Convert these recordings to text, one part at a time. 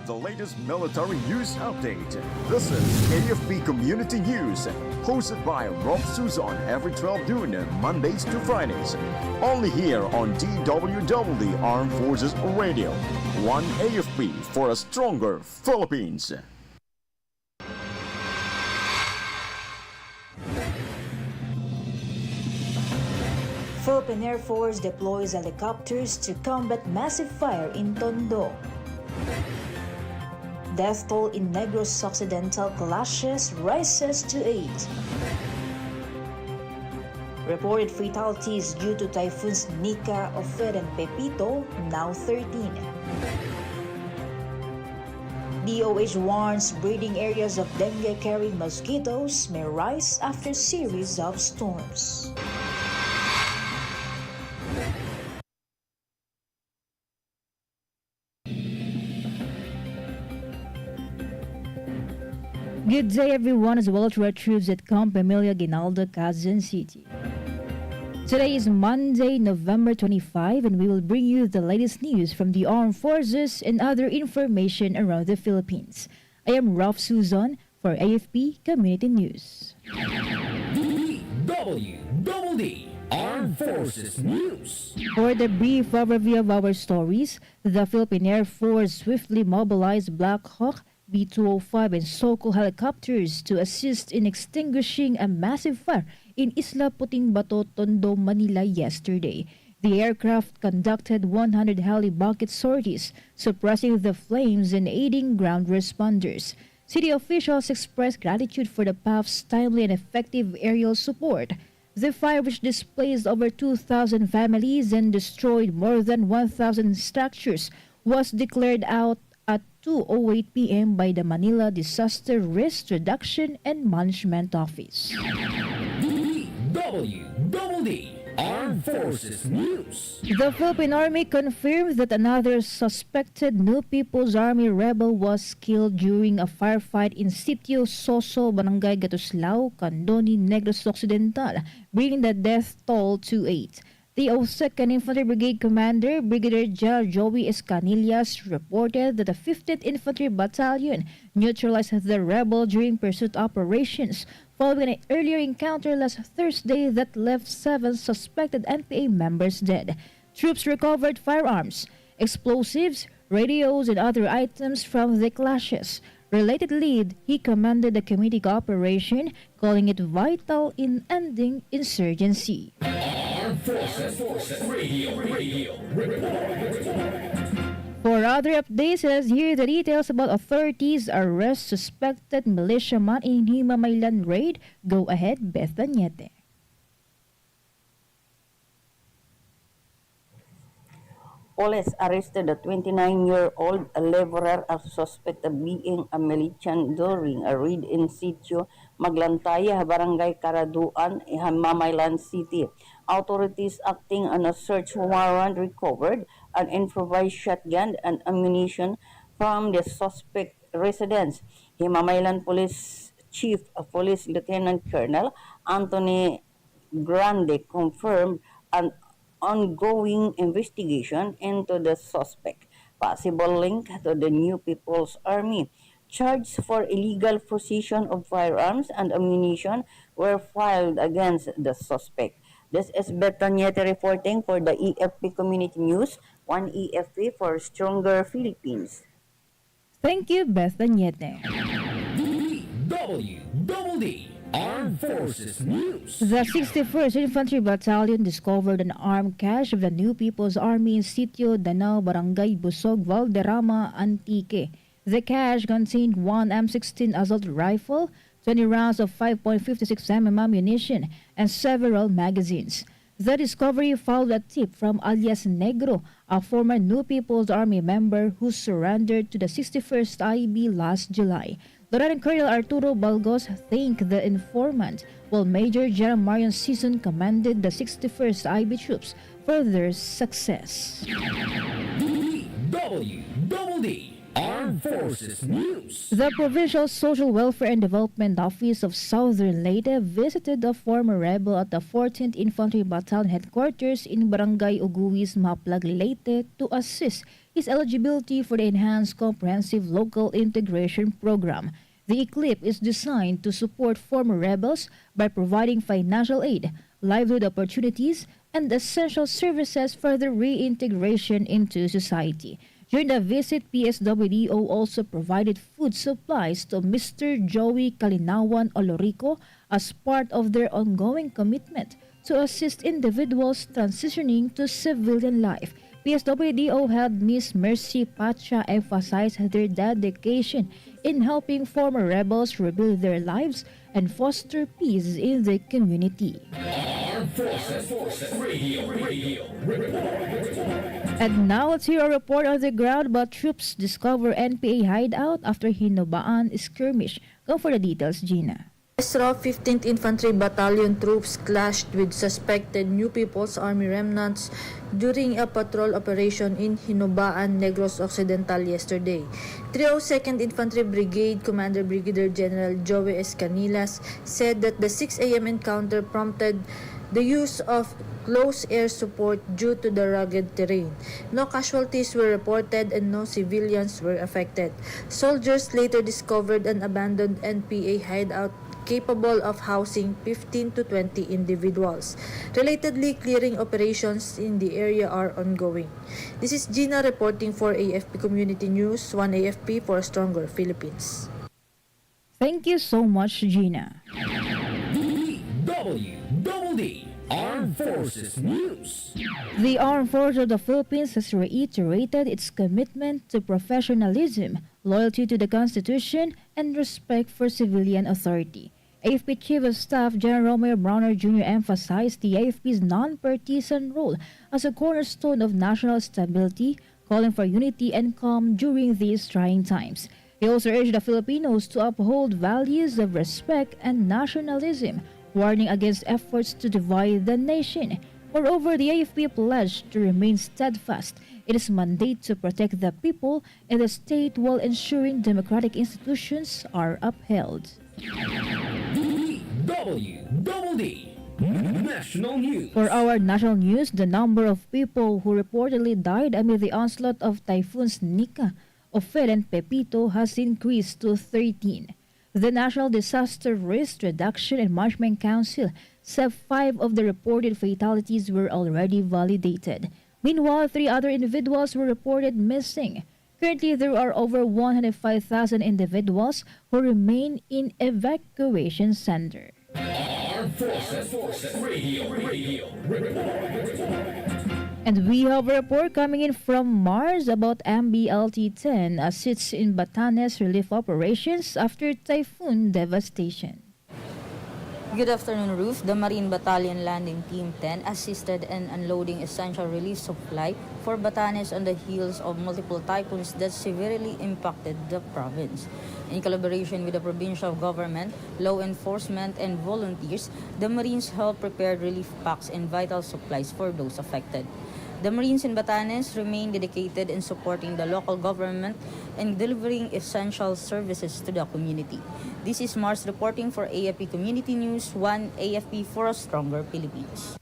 the latest military news update. This is AFP Community News, hosted by Rofh Suzon every 12 noon, Mondays to Fridays. Only here on DWDD Armed Forces Radio. One AFP for a stronger Philippines. Philippine Air Force deploys helicopters to combat massive fire in Tondo. Death toll in Negros Occidental clashes rises to 8. Reported fatalities due to typhoons Nika, Ofer, and Pepito, now 13. DOH warns breeding areas of dengue-carrying mosquitoes may rise after series of storms. Good day everyone, as well to our troops at Camp Emilia Ginaldo, Quezon City. Today is Monday, November 25, and we will bring you the latest news from the armed forces and other information around the Philippines. I am Rofh Suzon for AFP Community News. DWDD Armed Forces News. For the brief overview of our stories, the Philippine Air Force swiftly mobilized Black Hawk, B-205 and Sokol helicopters to assist in extinguishing a massive fire in Isla Puting Bato, Tondo, Manila yesterday. The aircraft conducted 100 heli bucket sorties, suppressing the flames and aiding ground responders. City officials expressed gratitude for the PAF's timely and effective aerial support. The fire, which displaced over 2,000 families and destroyed more than 1,000 structures, was declared out at 2:08 p.m. by the Manila Disaster Risk Reduction and Management Office. DWDD Armed Forces News. The Philippine Army confirmed that another suspected New People's Army rebel was killed during a firefight in Sitio Soso, Barangay Gatuslao, Candoni, Negros Occidental, bringing the death toll to 8. The 02nd Infantry Brigade Commander, Brigadier General Joey Escanillas, reported that the 15th Infantry Battalion neutralized the rebel during pursuit operations, following an earlier encounter last Thursday that left 7 suspected NPA members dead. Troops recovered firearms, explosives, radios, and other items from the clashes. Relatedly, he commended the community cooperation, calling it vital in ending insurgency. Armed Forces Radio Report. For other updates, let's hear the details about authorities' arrest suspected militiaman in Himamaylan raid. Go ahead, Beth Daniete. Police arrested a 29-year-old laborer as suspect of being a militant during a raid in Sitio Maglantaya, Barangay Karaduan, Himamaylan City. Authorities acting on a search warrant recovered an improvised shotgun and ammunition from the suspect residence. Himamaylan Police Chief of Police Lieutenant Colonel Anthony Grande confirmed an ongoing investigation into the suspect, possible link to the New People's Army. Charges for illegal possession of firearms and ammunition were filed against the suspect. This is Betaniete reporting for the AFP Community News, one AFP for stronger Philippines. Thank you, Beth Daniete. DWDD Armed Forces News. The 61st Infantry Battalion discovered an armed cache of the New People's Army in Sitio Danao, Barangay Busog, Valderrama, Antique. The cache contained one M16 assault rifle, 20 rounds of 5.56 mm ammunition, and several magazines. The discovery followed a tip from alias Negro, a former New People's Army member who surrendered to the 61st IB last July. Lieutenant Colonel Arturo Balgos thanked the informant, while Major General Marion Suzon commended the 61st IB troops for their success. DWDD Armed Forces News. The Provincial Social Welfare and Development Office of Southern Leyte visited a former rebel at the 14th Infantry Battalion headquarters in Barangay Uguis, Maplag, Leyte to assist his eligibility for the Enhanced Comprehensive Local Integration Program. The ECLIP is designed to support former rebels by providing financial aid, livelihood opportunities, and essential services for their reintegration into society. During the visit, PSWDO also provided food supplies to Mr. Joey Kalinawan Olorico as part of their ongoing commitment to assist individuals transitioning to civilian life. PSWDO had Miss Mercy Pacha emphasize their dedication in helping former rebels rebuild their lives and foster peace in the community. Armed Forces Radio Report. And now let's hear a report on the ground about troops discover NPA hideout after Hinobaan skirmish. Go for the details, Gina. Rofh 15th Infantry Battalion troops clashed with suspected New People's Army remnants during a patrol operation in Hinobaan, Negros Occidental yesterday. 302nd Infantry Brigade Commander Brigadier General Joey Escanilas said that the 6 a.m. encounter prompted the use of close air support due to the rugged terrain. No casualties were reported and no civilians were affected. Soldiers later discovered an abandoned NPA hideout capable of housing 15 to 20 individuals. Relatedly, clearing operations in the area are ongoing. This is Gina reporting for AFP Community News, 1 AFP for a stronger Philippines. Thank you so much, Gina. DWDD Armed Forces News. The Armed Forces of the Philippines has reiterated its commitment to professionalism, loyalty to the Constitution, and respect for civilian authority. AFP Chief of Staff General Romeo Browner Jr. emphasized the AFP's non-partisan role as a cornerstone of national stability, calling for unity and calm during these trying times. He also urged the Filipinos to uphold values of respect and nationalism, warning against efforts to divide the nation. Moreover, the AFP pledged to remain steadfast in its mandate to protect the people and the state while ensuring democratic institutions are upheld. DWDD National News. For our national news, the number of people who reportedly died amid the onslaught of typhoons Nika, Ophel, and Pepito has increased to 13. The National Disaster Risk Reduction and Management Council said 5 of the reported fatalities were already validated. Meanwhile, 3 other individuals were reported missing. Currently, there are over 105,000 individuals who remain in evacuation center. Armed Forces Radio Report. And we have a report coming in from Mars about MBLT-10 assists in Batanes relief operations after typhoon devastation. Good afternoon, Rofh. The Marine Battalion Landing Team 10 assisted in unloading essential relief supply for Batanes on the heels of multiple typhoons that severely impacted the province. In collaboration with the provincial government, law enforcement, and volunteers, the Marines helped prepare relief packs and vital supplies for those affected. The Marines in Batanes remain dedicated in supporting the local government and delivering essential services to the community. This is Mars reporting for AFP Community News, 1 AFP for a stronger Philippines.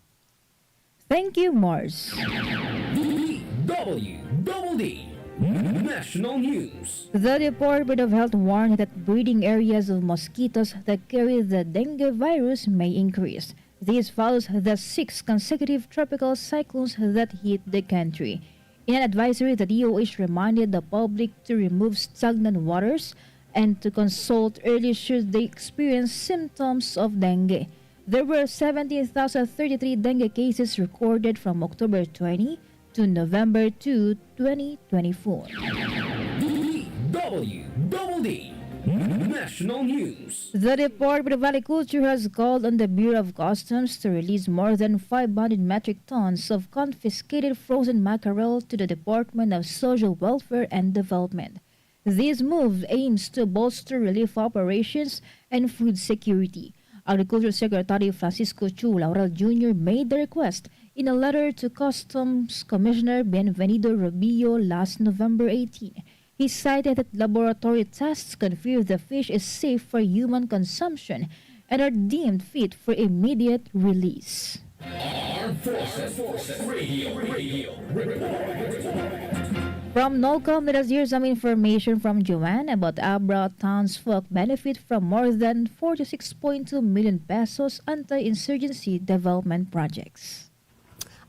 Thank you, Mars. DWDD National News. The Department of Health warned that breeding areas of mosquitoes that carry the dengue virus may increase. This follows the 6 consecutive tropical cyclones that hit the country. In an advisory, the DOH reminded the public to remove stagnant waters and to consult early should they experience symptoms of dengue. There were 17,033 dengue cases recorded from October 20 to November 2, 2024. DWDD National News. The Department of Agriculture has called on the Bureau of Customs to release more than 500 metric tons of confiscated frozen mackerel to the Department of Social Welfare and Development. This move aims to bolster relief operations and food security. Agriculture Secretary Francisco Chu Laurel Jr. made the request in a letter to Customs Commissioner Bienvenido Rubio last November 18. He cited that laboratory tests confirm the fish is safe for human consumption and are deemed fit for immediate release. Armed Forces Radio Report. From NOLCOM, let us hear some information from Joanne about Abra townsfolk benefit from more than 46.2 million pesos anti-insurgency development projects.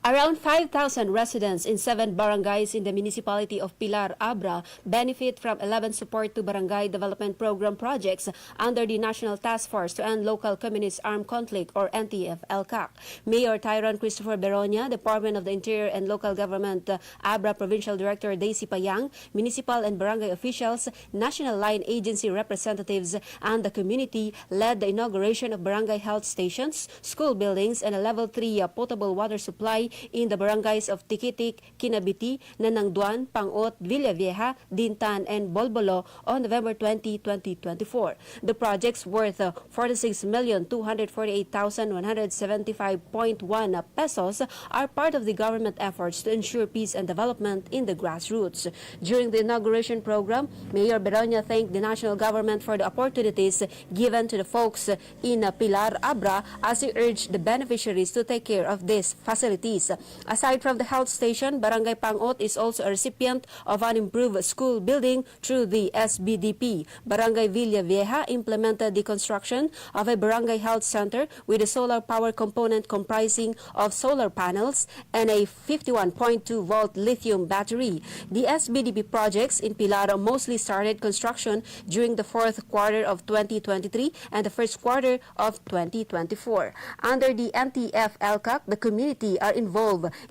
Around 5,000 residents in 7 barangays in the municipality of Pilar, Abra benefit from 11 support to barangay development program projects under the National Task Force to End Local Communist Armed Conflict or NTF-LCAC. Mayor Tyron Christopher Beronia, Department of the Interior and Local Government, Abra Provincial Director Daisy Payang, municipal and barangay officials, National Line Agency representatives, and the community led the inauguration of barangay health stations, school buildings, and a level 3 potable water supply in the barangays of Tikitik, Kinabiti, Nanangduan, Pangot, Villavieja, Dintan, and Bolbolo on November 20, 2024. The projects worth 46,248,175.1 pesos are part of the government efforts to ensure peace and development in the grassroots. During the inauguration program, Mayor Beronia thanked the national government for the opportunities given to the folks in Pilar, Abra as he urged the beneficiaries to take care of these facilities. Aside from the health station, Barangay Pangot is also a recipient of an improved school building through the SBDP. Barangay Villavieja implemented the construction of a barangay health center with a solar power component comprising of solar panels and a 51.2-volt lithium battery. The SBDP projects in Pilar mostly started construction during the fourth quarter of 2023 and the first quarter of 2024. Under the NTF-LCAC, the community are involved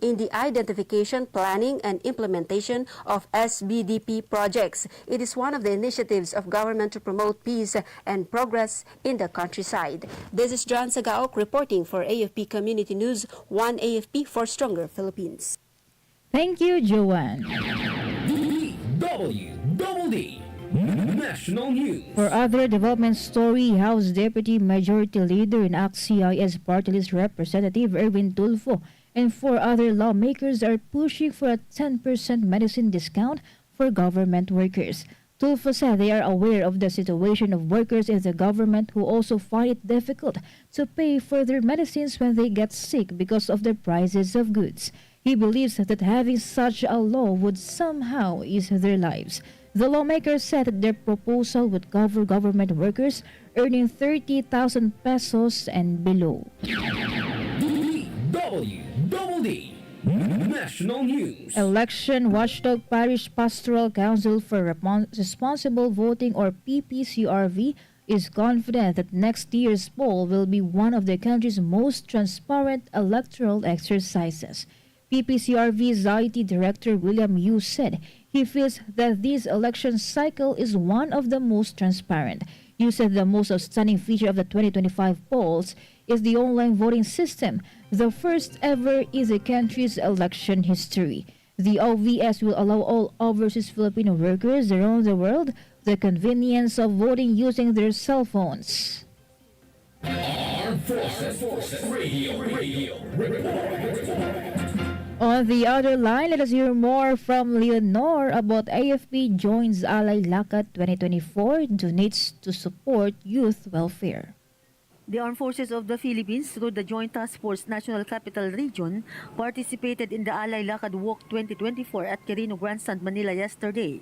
in the identification, planning, and implementation of SBDP projects. It is one of the initiatives of government to promote peace and progress in the countryside. This is John Sagaok reporting for AFP Community News, 1 AFP for Stronger Philippines. Thank you, Joanne. DWDD National News. For other development story, House Deputy Majority Leader in ACT-CIS Party List Representative Erwin Tulfo and 4 other lawmakers are pushing for a 10% medicine discount for government workers. Tulfo said they are aware of the situation of workers in the government who also find it difficult to pay for their medicines when they get sick because of the prices of goods. He believes that having such a law would somehow ease their lives. The lawmakers said that their proposal would cover government workers earning 30,000 pesos and below. DWDD National News. Election Watchdog Parish Pastoral Council for Responsible Voting or PPCRV is confident that next year's poll will be one of the country's most transparent electoral exercises. PPCRV's IT Director William Yu said he feels that this election cycle is one of the most transparent. Yu said the most outstanding feature of the 2025 polls is the online voting system, the first ever in the country's election history. The OVS will allow all overseas Filipino workers around the world the convenience of voting using their cell phones. Armed Forces Radio Report. On the other line, let us hear more from Leonor about AFP joins Alay Lakad 2024, donates to support youth welfare. The Armed Forces of the Philippines, through the Joint Task Force National Capital Region, participated in the Alay Lakad Walk 2024 at Quirino Grandstand, Manila yesterday.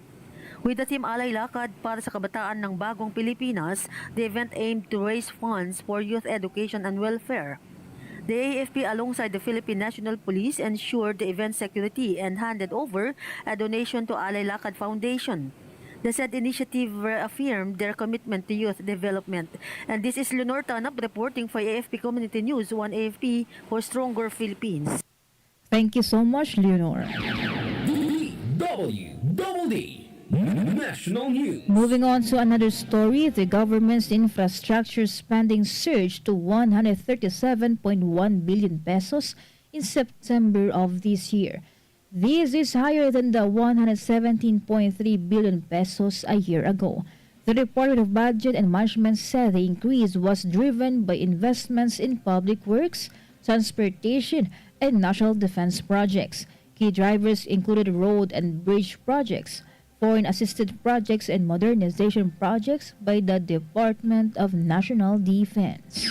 With the team Alay Lakad para sa kabataan ng bagong Pilipinas, the event aimed to raise funds for youth education and welfare. The AFP alongside the Philippine National Police ensured the event security and handed over a donation to Alay Lakad Foundation. The said initiative reaffirmed their commitment to youth development. And this is Leonor Tanap reporting for AFP Community News, 1 AFP for Stronger Philippines. Thank you so much, Leonor. DWDD National News. Moving on to another story, the government's infrastructure spending surged to 137.1 billion pesos in September of this year. This is higher than the 117.3 billion pesos a year ago. The Department of Budget and Management said the increase was driven by investments in public works, transportation, and national defense projects. Key drivers included road and bridge projects, foreign-assisted projects and modernization projects by the Department of National Defense.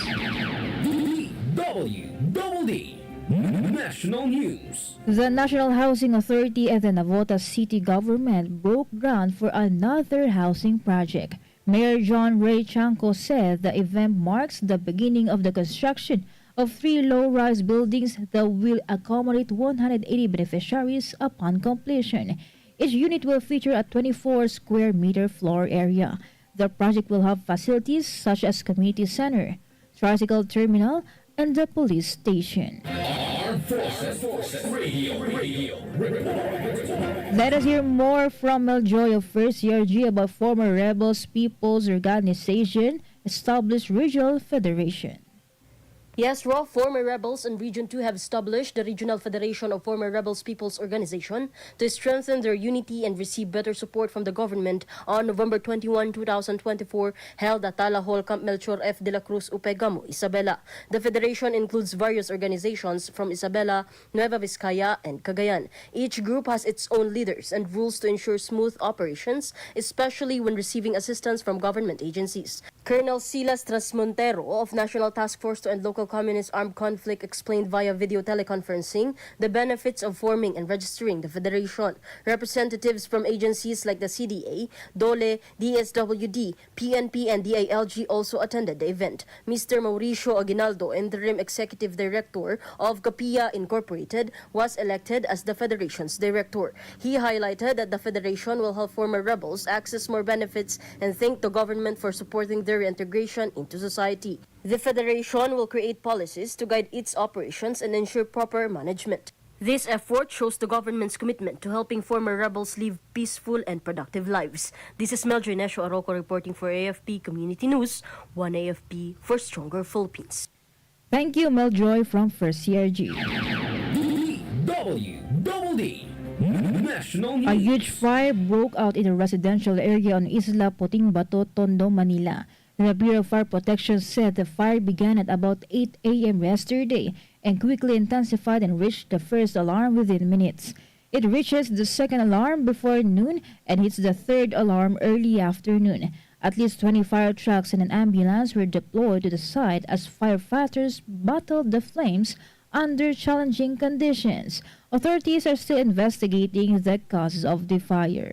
DWDD National News. The National Housing Authority and the Navotas City Government broke ground for another housing project. Mayor John Ray Chanco said the event marks the beginning of the construction of 3 low-rise buildings that will accommodate 180 beneficiaries upon completion. Each unit will feature a 24 square meter floor area. The project will have facilities such as community center, tricycle terminal, and the police station. Armed Forces Radio Report. Let us hear more from Meljoy of 1st CRG about former Rebels People's Organization established Regional Federation. Yes, Rofh, former rebels in Region 2 have established the Regional Federation of Former Rebels People's Organization to strengthen their unity and receive better support from the government on November 21, 2024, held at Tala Hall, Camp Melchor F. de la Cruz, Upegamo, Isabela. The federation includes various organizations from Isabela, Nueva Vizcaya, and Cagayan. Each group has its own leaders and rules to ensure smooth operations, especially when receiving assistance from government agencies. Colonel Silas Trasmontero of National Task Force to End Local Communist Armed Conflict explained via video teleconferencing the benefits of forming and registering the federation. Representatives from agencies like the CDA, DOLE, DSWD, PNP, and DILG also attended the event. Mr. Mauricio Aguinaldo, Interim Executive Director of Capilla Incorporated, was elected as the federation's director. He highlighted that the federation will help former rebels access more benefits and thanked the government for supporting their reintegration into society. The federation will create policies to guide its operations and ensure proper management. This effort shows the government's commitment to helping former rebels live peaceful and productive lives. This is Meljoy Nesho Arroco reporting for AFP Community News, 1 AFP for Stronger Philippines. Thank you, Meljoy from 1st CRG. DWDD National News. A huge fire broke out in a residential area on Isla Putingbato, Tondo, Manila. The Bureau of Fire Protection said the fire began at about 8 a.m. yesterday and quickly intensified and reached the first alarm within minutes. It reaches the second alarm before noon and hits the third alarm early afternoon. At least 20 fire trucks and an ambulance were deployed to the site as firefighters battled the flames under challenging conditions. Authorities are still investigating the causes of the fire.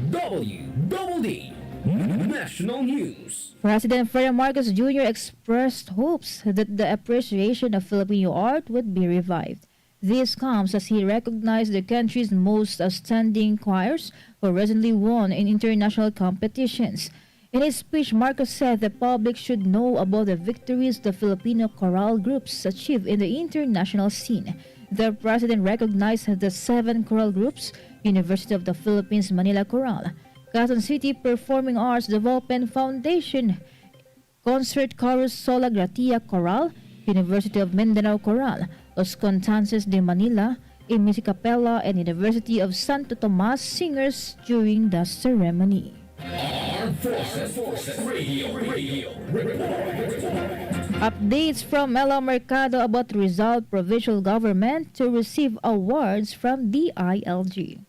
DWDD National News. President Ferdinand Marcos Jr. expressed hopes that the appreciation of Filipino art would be revived. This comes as he recognized the country's most outstanding choirs who recently won in international competitions. In his speech, Marcos said the public should know about the victories the Filipino choral groups achieved in the international scene. The president recognized the 7 choral groups: University of the Philippines Manila Choral, Quezon City Performing Arts Development Foundation, Concert Chorus Sola Gratia Choral, University of Mindanao Choral, Los Constances de Manila, Imisi Capella, and University of Santo Tomas singers during the ceremony. Armed Forces Radio Report. Updates from Ella Mercado about Rizal Provincial Government to receive awards from DILG.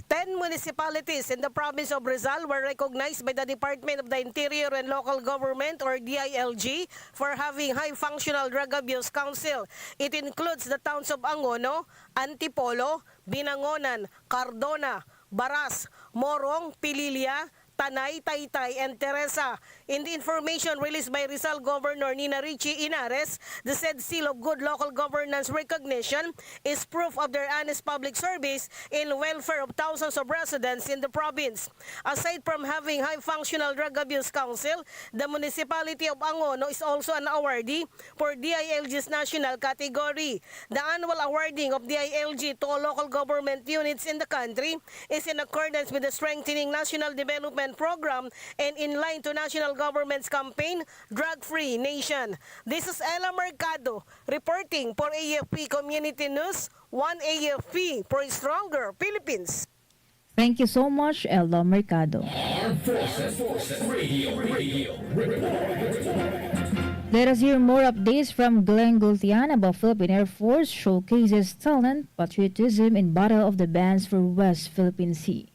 10 municipalities in the province of Rizal were recognized by the Department of the Interior and Local Government or DILG for having high-functional drug abuse council. It includes the towns of Angono, Antipolo, Binangonan, Cardona, Baras, Morong, Pililia, Tanay, Taytay, and Teresa. In the information released by Rizal Governor Nina Richie Inares, the said seal of good local governance recognition is proof of their honest public service in welfare of thousands of residents in the province. Aside from having high-functional drug abuse council, the municipality of Angono is also an awardee for DILG's national category. The annual awarding of DILG to all local government units in the country is in accordance with the Strengthening National Development Program and in line to national government's campaign, Drug-Free Nation. This is Ella Mercado reporting for AFP Community News, 1 AFP for Stronger Philippines. Thank you so much, Ella Mercado. Armed Forces Radio Report. Let us hear more updates from Glenn Gultian about Philippine Air Force showcases talent, patriotism, and Battle of the Bands for West Philippine Sea.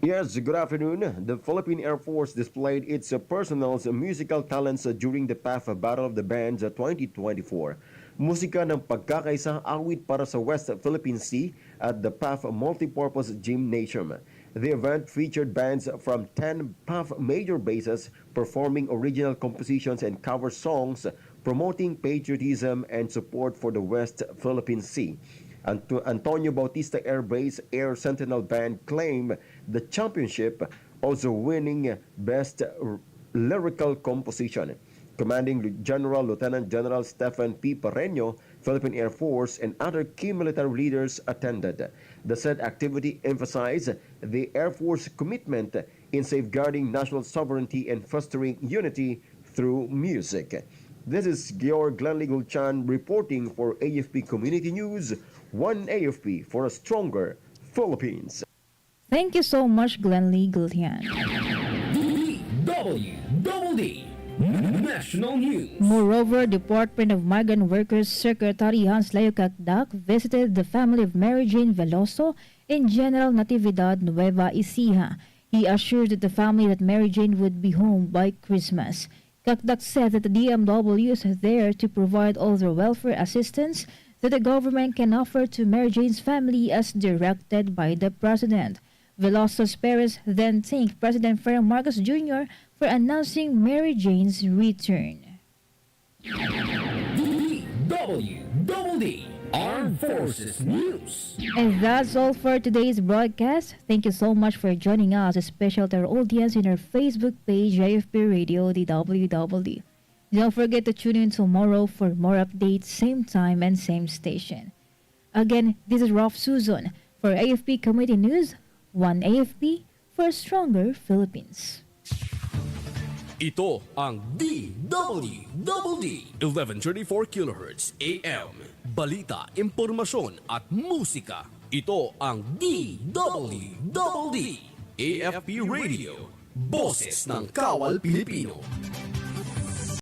Yes, good afternoon. The Philippine Air Force displayed its personal musical talents during the PAF Battle of the Bands 2024. Musika ng pagkakaisa awit para sa West Philippine Sea at the PAF Multipurpose Gymnasium. The event featured bands from 10 PAF major bases performing original compositions and cover songs promoting patriotism and support for the West Philippine Sea. Antonio Bautista Air Base Air Sentinel Band claimed the championship, also winning Best Lyrical Composition. Commanding General Lieutenant General Stephen P. Pareño, Philippine Air Force, and other key military leaders attended. The said activity emphasized the Air Force commitment in safeguarding national sovereignty and fostering unity through music. This is Georg Glenly Gulchan reporting for AFP Community News, one AFP for a stronger Philippines. Thank you so much, Glenly Gultian. DWDD National News. Moreover, Department of Migrant Workers Secretary Hans Leo Kakdak visited the family of Mary Jane Veloso in General Natividad, Nueva Ecija. He assured the family that Mary Jane would be home by Christmas. Kakdak said that the DMW is there to provide all the welfare assistance that the government can offer to Mary Jane's family as directed by the President. Veloso's parents then thanked President Ferdinand Marcos Jr. for announcing Mary Jane's return. DWDD Armed Forces News. And that's all for today's broadcast. Thank you so much for joining us, especially to our audience in our Facebook page, AFP Radio DWDD. Don't forget to tune in tomorrow for more updates, same time and same station. Again, this is Rofh Suzon for AFP Community News, one AFP for a stronger Philippines. Ito ang DWDD 1134 kHz AM. Balita, impormasyon at musika. Ito ang DWDD AFP Radio. Boses ng Kawal Pilipino.